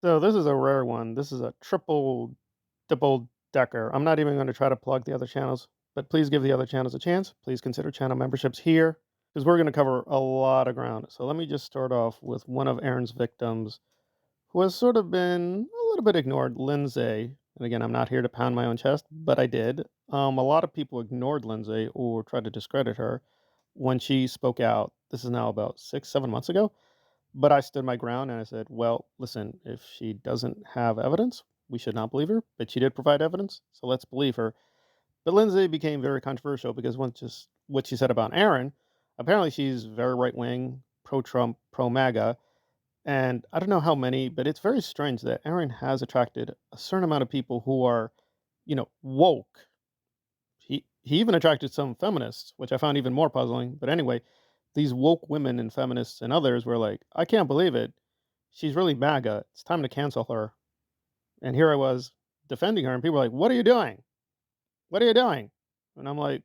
So this is a rare one. This is a triple, double decker. I'm not even going to try to plug the other channels, but please give the other channels a chance. Please consider channel memberships here because we're going to cover a lot of ground. So let me just start off with one of Aaron's victims who has sort of been a little bit ignored, Lindsay. And again, I'm not here to pound my own chest, but I did. A lot of people ignored Lindsay or tried to discredit her when she spoke out. This is now about 6, 7 months ago. But I stood my ground and I said, well, listen, if she doesn't have evidence, we should not believe her. But she did provide evidence, so let's believe her. But Lindsay became very controversial because once just what she said about Aaron, apparently she's very right wing, pro Trump, pro MAGA. And I don't know how many, but it's very strange that Aaron has attracted a certain amount of people who are, woke. He even attracted some feminists, which I found even more puzzling. But anyway, these woke women and feminists and others were like, I can't believe it. She's really MAGA. It's time to cancel her. And here I was defending her, and people were like, what are you doing? What are you doing? And I'm like,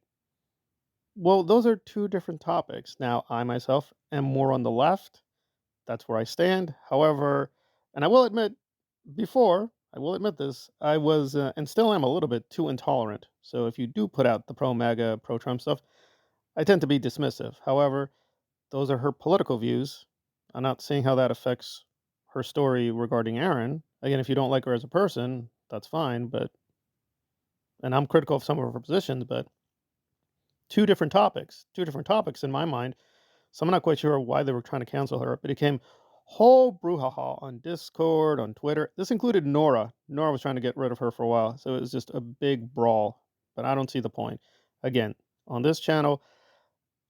well, those are two different topics. Now, I myself am more on the left. That's where I stand. However, and I will admit, I will admit this, I was and still am a little bit too intolerant. So if you do put out the pro MAGA, pro Trump stuff, I tend to be dismissive. However, those are her political views. I'm not seeing how that affects her story regarding Aaron. Again, if you don't like her as a person, that's fine. And I'm critical of some of her positions, but two different topics in my mind. So I'm not quite sure why they were trying to cancel her. But it became whole brouhaha on Discord, on Twitter. This included Nora. Nora was trying to get rid of her for a while. So it was just a big brawl. But I don't see the point. Again, on this channel,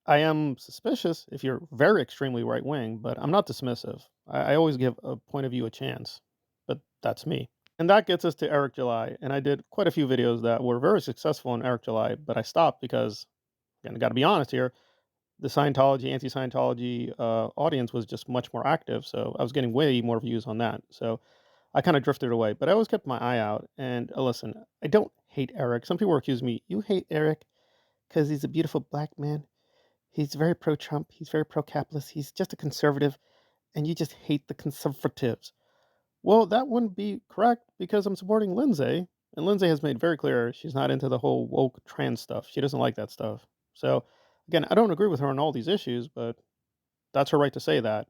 I am suspicious if you're very extremely right wing, but I'm not dismissive. I always give a point of view a chance, but that's me. And that gets us to Eric July. And I did quite a few videos that were very successful in Eric July, but I stopped because, again, I got to be honest here, the Scientology, anti Scientology audience was just much more active. So I was getting way more views on that. So I kind of drifted away, but I always kept my eye out. And listen, I don't hate Eric. Some people accuse me, you hate Eric because he's a beautiful black man. He's very pro Trump. He's very pro capitalist. He's just a conservative, and you just hate the conservatives. Well, that wouldn't be correct because I'm supporting Lindsay, and Lindsay has made very clear she's not into the whole woke trans stuff. She doesn't like that stuff. So, again, I don't agree with her on all these issues, but that's her right to say that.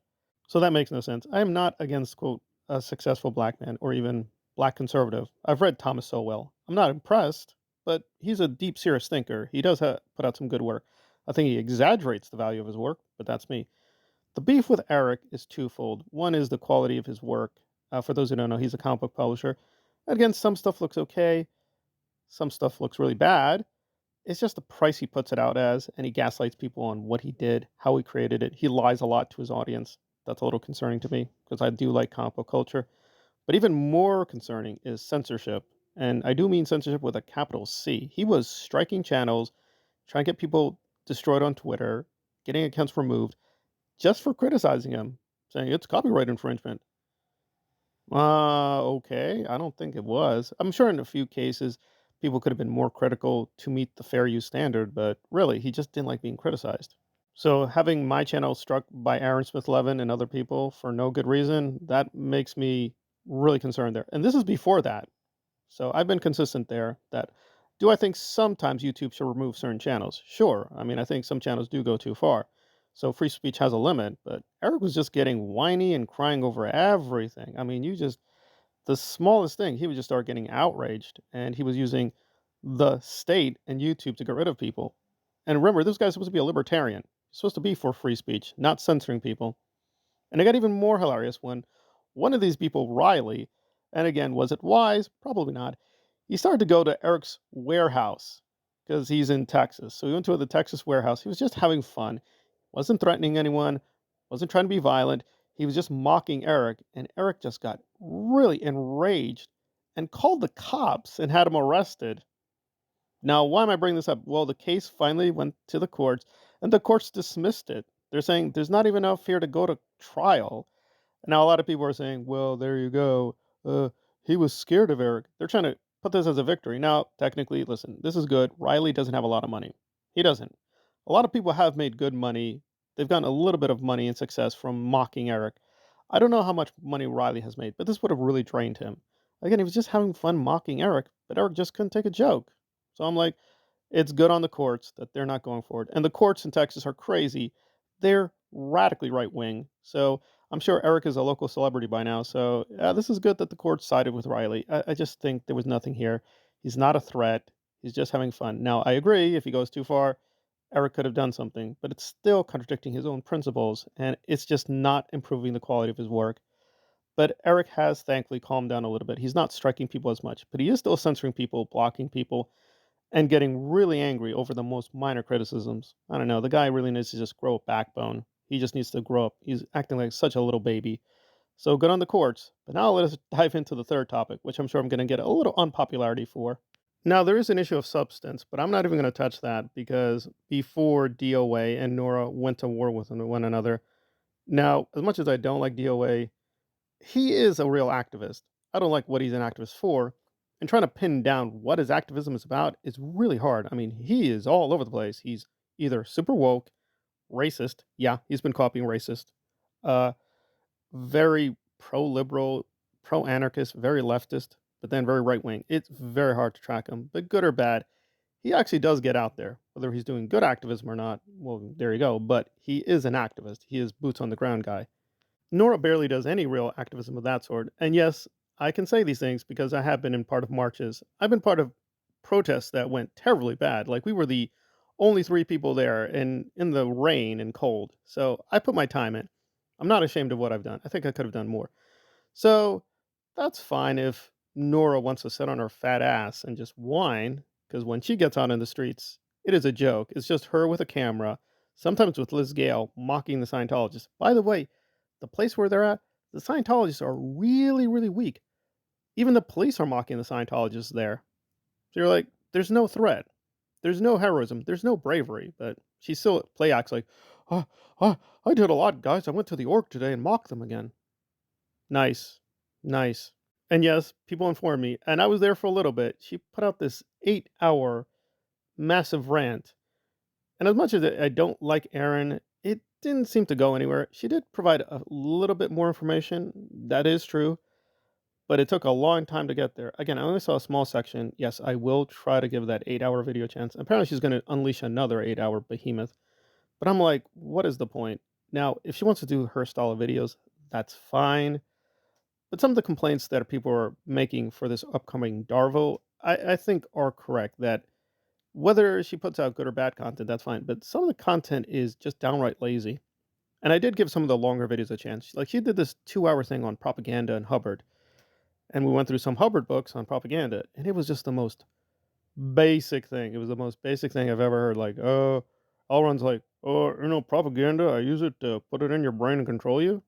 So that makes no sense. I am not against, quote, a successful black man or even black conservative. I've read Thomas Sowell. I'm not impressed, but he's a deep, serious thinker. He does put out some good work. I think he exaggerates the value of his work, but that's me. The beef with Eric is twofold. One is the quality of his work. For those who don't know, he's a comic book publisher. And again, some stuff looks okay, some stuff looks really bad. It's just the price he puts it out as, and he gaslights people on what he did, how he created it. He lies a lot to his audience. That's a little concerning to me because I do like comic book culture. But even more concerning is censorship. And I do mean censorship with a capital C. He was striking channels, trying to get people destroyed on Twitter, getting accounts removed just for criticizing him, saying it's copyright infringement. Okay. I don't think it was. I'm sure in a few cases, people could have been more critical to meet the fair use standard, but really, he just didn't like being criticized. So having my channel struck by Aaron Smith Levin and other people for no good reason, that makes me really concerned there. And this is before that. So I've been consistent there that do I think sometimes YouTube should remove certain channels? Sure. I mean, I think some channels do go too far. So free speech has a limit, but Eric was just getting whiny and crying over everything. I mean, the smallest thing, he would just start getting outraged and he was using the state and YouTube to get rid of people. And remember, this guy's supposed to be a libertarian. He's supposed to be for free speech, not censoring people. And it got even more hilarious when one of these people, Riley, and again, was it wise? Probably not. He started to go to Eric's warehouse because he's in Texas. So he went to the Texas warehouse. He was just having fun, wasn't threatening anyone, wasn't trying to be violent. He was just mocking Eric. And Eric just got really enraged and called the cops and had him arrested. Now, why am I bringing this up? Well, the case finally went to the courts, and the courts dismissed it. They're saying there's not even enough here to go to trial. Now, a lot of people are saying, well, there you go. He was scared of Eric. They're trying to put this as a victory. Now, technically, listen, this is good. Riley doesn't have a lot of money. He doesn't. A lot of people have made good money. They've gotten a little bit of money and success from mocking Eric. I don't know how much money Riley has made, but this would have really drained him. Again, he was just having fun mocking Eric, but Eric just couldn't take a joke. So I'm like, it's good on the courts that they're not going forward. And the courts in Texas are crazy. They're radically right wing. So I'm sure Eric is a local celebrity by now. So this is good that the courts sided with Riley. I just think there was nothing here. He's not a threat. He's just having fun. Now, I agree, if he goes too far, Eric could have done something, but it's still contradicting his own principles, and it's just not improving the quality of his work. But Eric has thankfully calmed down a little bit. He's not striking people as much, but he is still censoring people, blocking people, and getting really angry over the most minor criticisms. I don't know. The guy really needs to just grow a backbone. He just needs to grow up. He's acting like such a little baby. So good on the courts. But now let us dive into the third topic, which I'm sure I'm going to get a little unpopularity for. Now, there is an issue of substance, but I'm not even going to touch that because before DOA and Nora went to war with one another. Now, as much as I don't like DOA, he is a real activist. I don't like what he's an activist for. And trying to pin down what his activism is about is really hard. I mean, he is all over the place. He's either super woke, racist. Yeah, he's been copying racist. Uh, very pro-liberal, pro-anarchist, very leftist, but then very right-wing. It's very hard to track him. But good or bad, he actually does get out there. Whether he's doing good activism or not, well, there you go. But he is an activist. He is boots on the ground guy. Nora barely does any real activism of that sort. And yes, I can say these things because I have been in part of marches. I've been part of protests that went terribly bad. Like we were the only three people there in the rain and cold. So I put my time in. I'm not ashamed of what I've done. I think I could have done more. So that's fine if Nora wants to sit on her fat ass and just whine, because when she gets out in the streets, it is a joke. It's just her with a camera, sometimes with Liz Gale, mocking the Scientologists. By the way, the place where they're at, the Scientologists are really, really weak. Even the police are mocking the Scientologists there. So you're like, there's no threat. There's no heroism. There's no bravery. But she still play acts like, oh, oh, I did a lot, guys. I went to the org today and mocked them again. Nice. Nice. And yes, people informed me, and I was there for a little bit. She put out this 8-hour massive rant. And as much as I don't like Erin, it didn't seem to go anywhere. She did provide a little bit more information. That is true. But it took a long time to get there. Again, I only saw a small section. Yes, I will try to give that 8-hour video a chance. Apparently, she's going to unleash another 8-hour behemoth. But I'm like, what is the point? Now, if she wants to do her style of videos, that's fine. But some of the complaints that people are making for this upcoming Darvo, I think are correct. That whether she puts out good or bad content, that's fine. But some of the content is just downright lazy. And I did give some of the longer videos a chance. Like she did this 2-hour thing on propaganda and Hubbard. And we went through some Hubbard books on propaganda. And it was just the most basic thing. It was the most basic thing I've ever heard. Like, Elrond's like, oh, propaganda, I use it to put it in your brain and control you.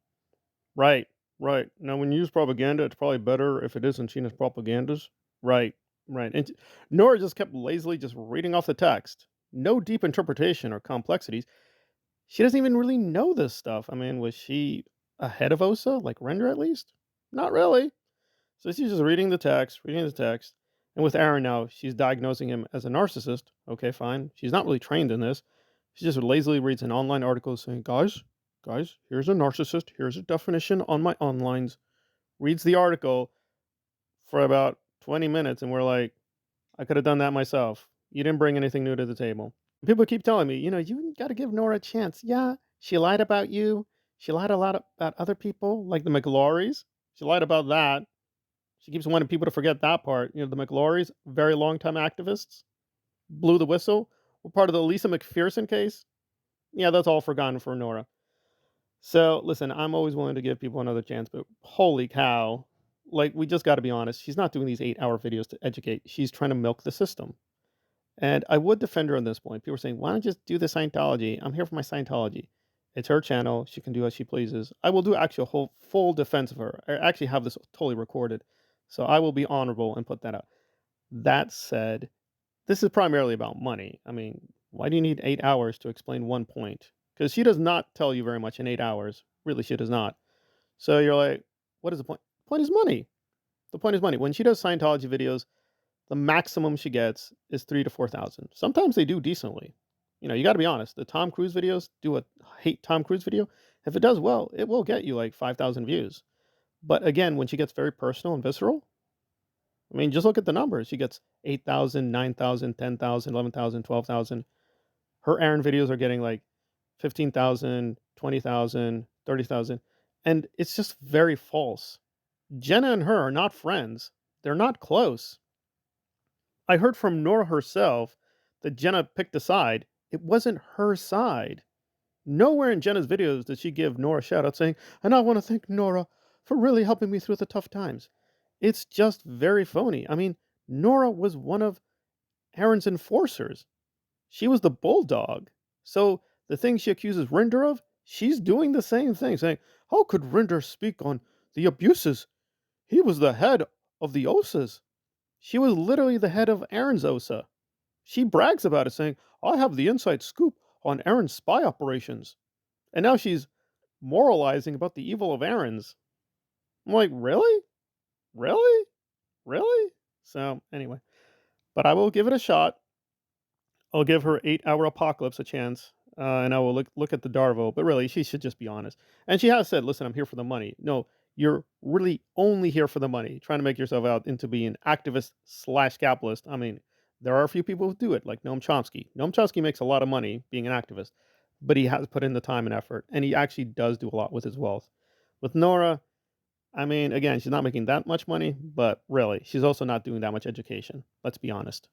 Right, right. Now, when you use propaganda, it's probably better if it isn't seen as propagandas. Right, right. And Nora just kept lazily just reading off the text. No deep interpretation or complexities. She doesn't even really know this stuff. I mean, was she ahead of Osa, like Render at least? Not really. So she's just reading the text. And with Aaron now, she's diagnosing him as a narcissist. Okay, fine. She's not really trained in this. She just lazily reads an online article saying, guys, here's a narcissist. Here's a definition on my onlines. Reads the article for about 20 minutes, and we're like, I could have done that myself. You didn't bring anything new to the table. People keep telling me, you got to give Nora a chance. Yeah, she lied about you. She lied a lot about other people, like the McLaurys. She lied about that. She keeps wanting people to forget that part. The McLaurys, very long-time activists, blew the whistle, were part of the Lisa McPherson case. Yeah, that's all forgotten for Nora. So, listen, I'm always willing to give people another chance, but holy cow. Like, we just got to be honest. She's not doing these 8-hour videos to educate. She's trying to milk the system. And I would defend her on this point. People are saying, why don't you just do the Scientology? I'm here for my Scientology. It's her channel. She can do as she pleases. I will do actually a whole full defense of her. I actually have this totally recorded. So I will be honorable and put that out. That said, this is primarily about money. I mean, why do you need 8 hours to explain one point? Because she does not tell you very much in 8 hours. Really, she does not. So you're like, what is the point? The point is money. The point is money. When she does Scientology videos, the maximum she gets is 3,000 to 4,000. Sometimes they do decently. You got to be honest. The Tom Cruise videos, do a hate Tom Cruise video. If it does well, it will get you like 5,000 views. But again, when she gets very personal and visceral, I mean, just look at the numbers. She gets 8,000, 9,000, 10,000, 11,000, 12,000. Her Aaron videos are getting like 15,000, 20,000, 30,000, and it's just very false. Jenna and her are not friends. They're not close. I heard from Nora herself that Jenna picked a side. It wasn't her side. Nowhere in Jenna's videos does she give Nora a shout out saying, "And I want to thank Nora for really helping me through the tough times." It's just very phony. I mean, Nora was one of Aaron's enforcers. She was the bulldog. So the thing she accuses Rinder of, she's doing the same thing, saying, "How could Rinder speak on the abuses? He was the head of the OSAs." She was literally the head of Aaron's OSA. She brags about it, saying, "I have the inside scoop on Aaron's spy operations." And now she's moralizing about the evil of Aaron's. I'm like, really? Really? Really? So, anyway, but I will give it a shot. I'll give her 8-hour Apocalypse a chance, and I will look at the Darvo, but really, she should just be honest. And she has said, "Listen, I'm here for the money." No, you're really only here for the money, trying to make yourself out into being activist/capitalist. I mean, there are a few people who do it, like Noam Chomsky. Noam Chomsky makes a lot of money being an activist, but he has put in the time and effort, and he actually does do a lot with his wealth. With Nora, I mean, again, she's not making that much money, but really, she's also not doing that much education. Let's be honest.